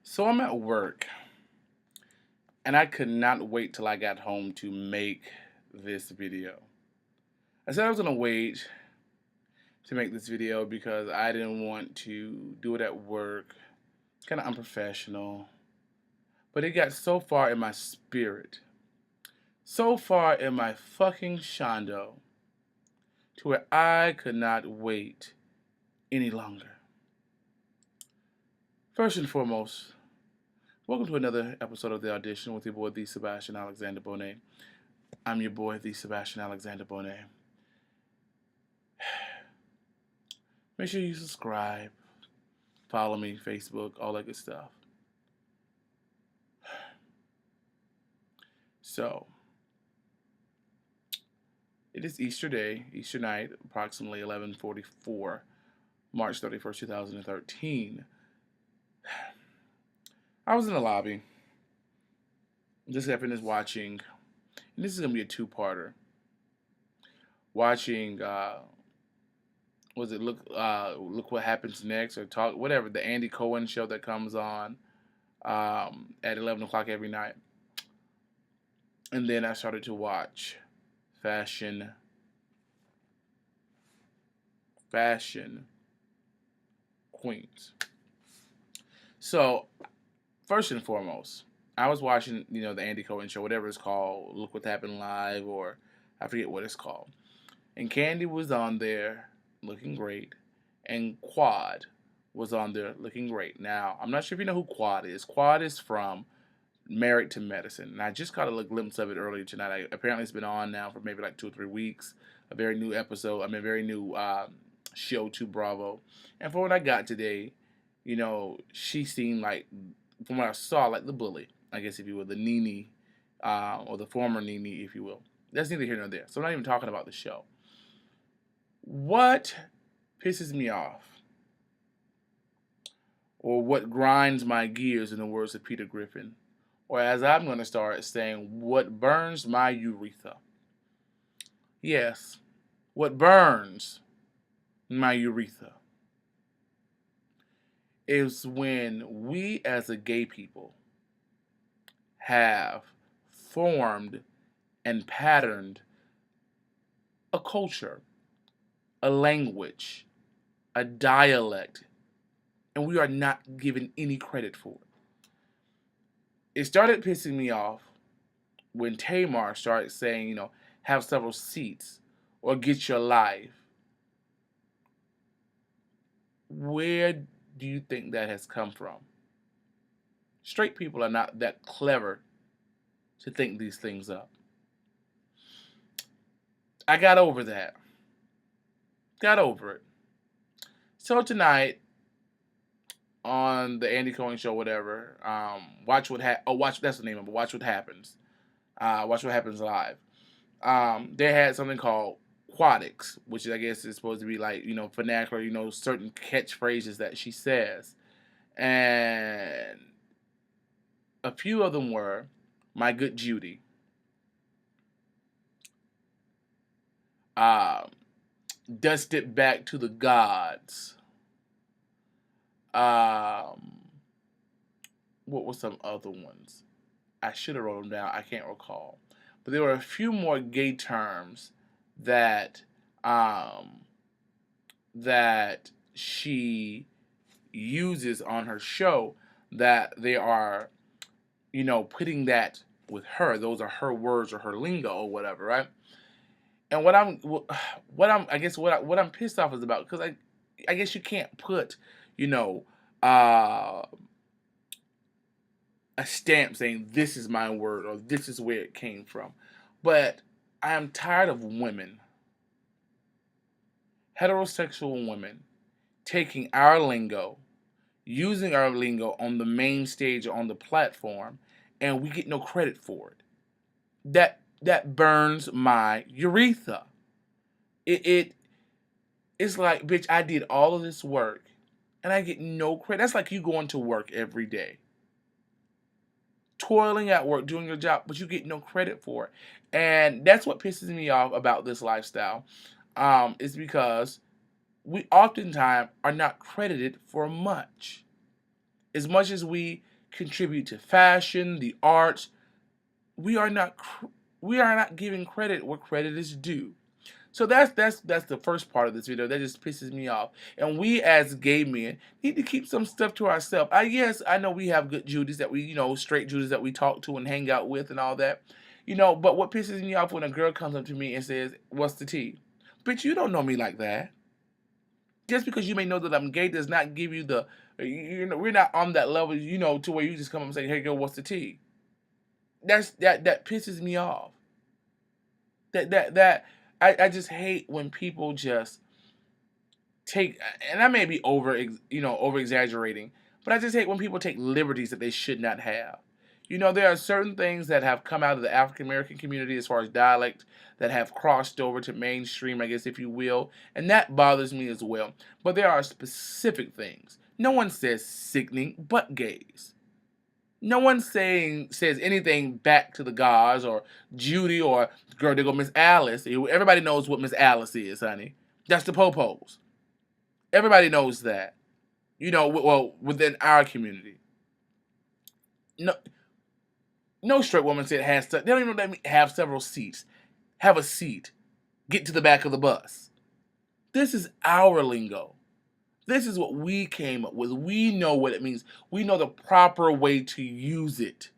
So I'm at work, and I could not wait till I got home to make this video. I said I was gonna wait to make this video because I didn't want to do it at work. It's kind of unprofessional. But it got so far in my spirit, so far in my fucking shondo, to where I could not wait any longer. First and foremost, welcome to another episode of The Audition with your boy, the Sebastian Alexander Bonet. I'm your boy, the Sebastian Alexander Bonet. Make sure you subscribe, follow me, Facebook, all that good stuff. So, it is Easter Day, Easter night, approximately 11:44, March 31st, 2013. I was in the lobby. Just got finished watching, and this is going to be a two-parter. Watching, Look What Happens Next, or Talk, whatever, the Andy Cohen show that comes on at 11 o'clock every night. And then I started to watch Fashion Queens. So, first and foremost, I was watching, the Andy Cohen show, whatever it's called, Look What Happened Live, or I forget what it's called. And Candy was on there looking great, and Quad was on there looking great. Now, I'm not sure if you know who Quad is. Quad is from Married to Medicine, and I just got a glimpse of it earlier tonight. Apparently, it's been on now for maybe like 2 or 3 weeks. A very new episode. Very new show to Bravo. And from what I got today, she seemed like, from what I saw, like the bully, I guess, if you will, the Nene, or the former Nene, if you will. That's neither here nor there. So I'm not even talking about the show. What pisses me off, or what grinds my gears, in the words of Peter Griffin, or as I'm going to start saying, what burns my urethra. Yes, what burns my urethra is when we as a gay people have formed and patterned a culture, a language, a dialect, and we are not given any credit for it. It started pissing me off when Tamar started saying, have several seats or get your life. Where do you think that has come from? Straight people are not that clever to think these things up. I got over that. Got over it. So tonight, on the Andy Cohen show, whatever, watch that's the name of it. Watch What Happens. Watch What Happens Live. They had something called Aquatics, which I guess is supposed to be like, vernacular, certain catchphrases that she says. And a few of them were, "My good Judy." Dust it back to the gods. What were some other ones? I should have wrote them down. I can't recall. But there were a few more gay terms that that she uses on her show, that they are, putting that with her. Those are her words or her lingo or whatever, right? And what I'm pissed off is about, because I guess you can't put, uh, a stamp saying this is my word or this is where it came from. But I am tired of women, heterosexual women, taking our lingo, using our lingo on the main stage or on the platform, and we get no credit for it. That burns my urethra. It's like, bitch, I did all of this work and I get no credit. That's like you going to work every day, toiling at work, doing your job, but you get no credit for it. And that's what pisses me off about this lifestyle, is because we oftentimes are not credited for much. As much as we contribute to fashion, the arts. We are not giving credit where credit is due. So that's the first part of this video that just pisses me off. And we as gay men need to keep some stuff to ourselves. Yes, I know we have good Judies that we, straight Judies that we talk to and hang out with and all that. But what pisses me off when a girl comes up to me and says, "What's the tea?" Bitch, you don't know me like that. Just because you may know that I'm gay does not give you the, we're not on that level, to where you just come up and say, "Hey girl, what's the tea?" That pisses me off. I just hate when people just take, and I may be over exaggerating, but I just hate when people take liberties that they should not have. There are certain things that have come out of the African American community as far as dialect that have crossed over to mainstream, I guess, if you will, and that bothers me as well. But there are specific things. No one says sickening but gays. No one says anything back to the gods or Judy or girl, they go Miss Alice. Everybody knows what Miss Alice is, honey. That's the popos. Everybody knows that. Well, within our community. No straight woman said has to. They don't even let me have several seats. Have a seat. Get to the back of the bus. This is our lingo. This is what we came up with. We know what it means. We know the proper way to use it.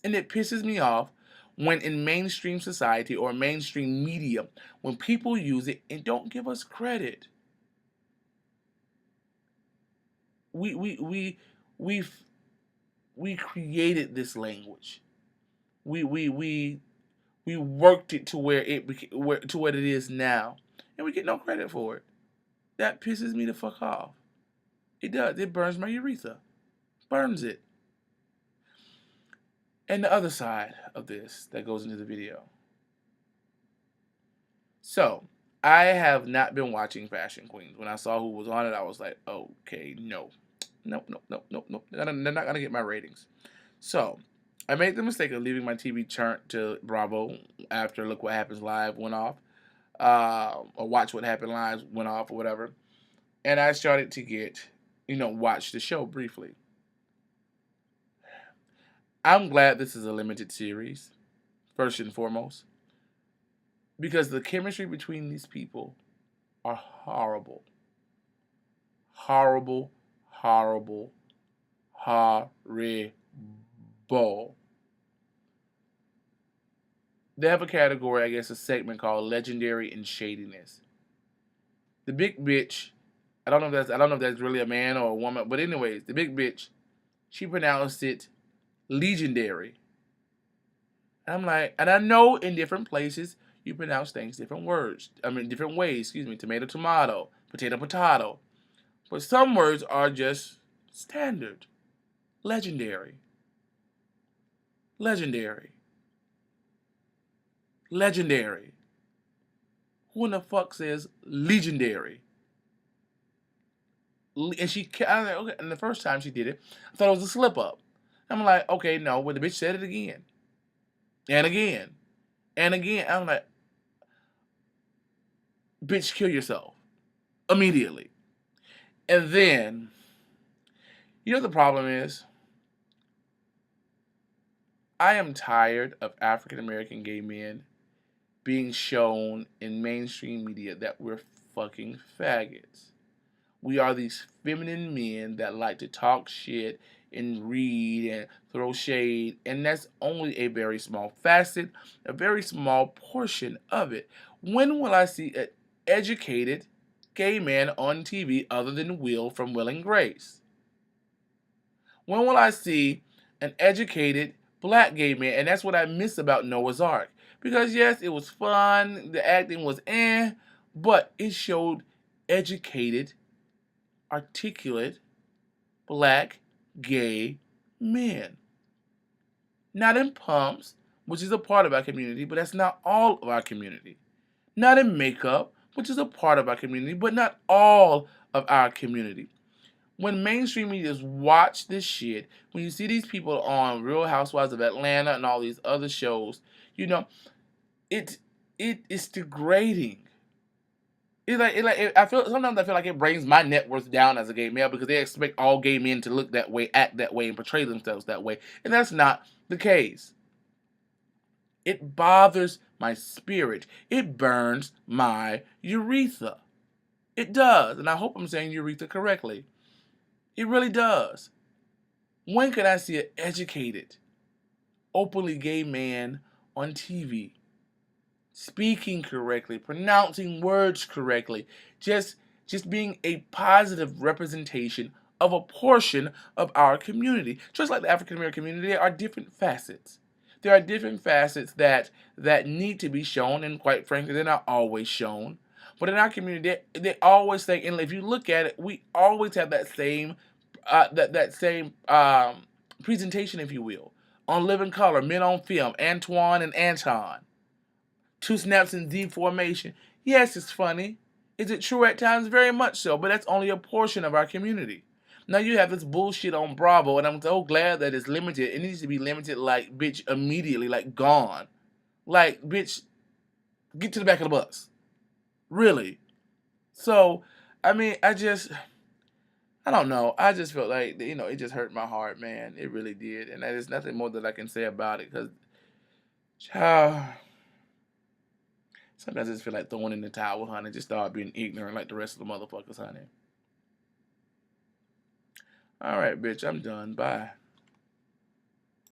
And it pisses me off when in mainstream society or mainstream media, when people use it and don't give us credit. We created this language. We worked it to where to what it is now, and we get no credit for it. That pisses me the fuck off. It does. It burns my urethra. Burns it. And the other side of this that goes into the video. So, I have not been watching Fashion Queens. When I saw who was on it, I was like, okay, no. Nope. They're not going to get my ratings. So, I made the mistake of leaving my TV turned to Bravo after Look What Happens Live went off. Or Watch What Happened Live went off or whatever. And I started to watch the show briefly. I'm glad this is a limited series, first and foremost, because the chemistry between these people are horrible. Horrible. They have a category, I guess, a segment called Legendary in Shadiness. The big bitch, I don't know if that's really a man or a woman, but anyways, the big bitch, she pronounced it legendary. And I'm like, and I know in different places you pronounce things different ways, tomato, potato. But some words are just standard. Legendary. Who in the fuck says legendary? And okay, and the first time she did it, I thought it was a slip up. I'm like, okay, no, but the bitch said it again. And again. I'm like, bitch, kill yourself. Immediately. And then, the problem is, I am tired of African American gay men being shown in mainstream media that we're fucking faggots. We are these feminine men that like to talk shit and read and throw shade, and that's only a very small facet, a very small portion of it. When will I see an educated gay man on TV other than Will from Will and Grace? When will I see an educated black gay man? And that's what I miss about Noah's Ark. Because yes, it was fun, the acting was but it showed educated, articulate, black, gay men. Not in pumps, which is a part of our community, but that's not all of our community. Not in makeup, which is a part of our community, but not all of our community. When mainstream media watch this shit, when you see these people on Real Housewives of Atlanta and all these other shows, it is degrading. I feel like it brings my net worth down as a gay male because they expect all gay men to look that way, act that way, and portray themselves that way, and that's not the case. It bothers my spirit. It burns my urethra. It does, and I hope I'm saying urethra correctly. It really does. When could I see an educated, openly gay man on TV speaking correctly, pronouncing words correctly, just just being a positive representation of a portion of our community? Just like the African American community, there are different facets. There are different facets that need to be shown, and quite frankly, they're not always shown. But in our community, they always say, and if you look at it, we always have that same presentation, if you will, on Living Color, Men on Film, Antoine and Anton. Two snaps in Z formation. Yes, it's funny. Is it true at times? Very much so, but that's only a portion of our community. Now you have this bullshit on Bravo, and I'm so glad that it's limited. It needs to be limited, like, bitch, immediately, like, gone. Like, bitch, get to the back of the bus. Really. So, I mean, I don't know. I just felt like, it just hurt my heart, man. It really did. And there's nothing more that I can say about it, because, sometimes I just feel like throwing in the towel, honey. Just start being ignorant like the rest of the motherfuckers, honey. All right, bitch, I'm done. Bye.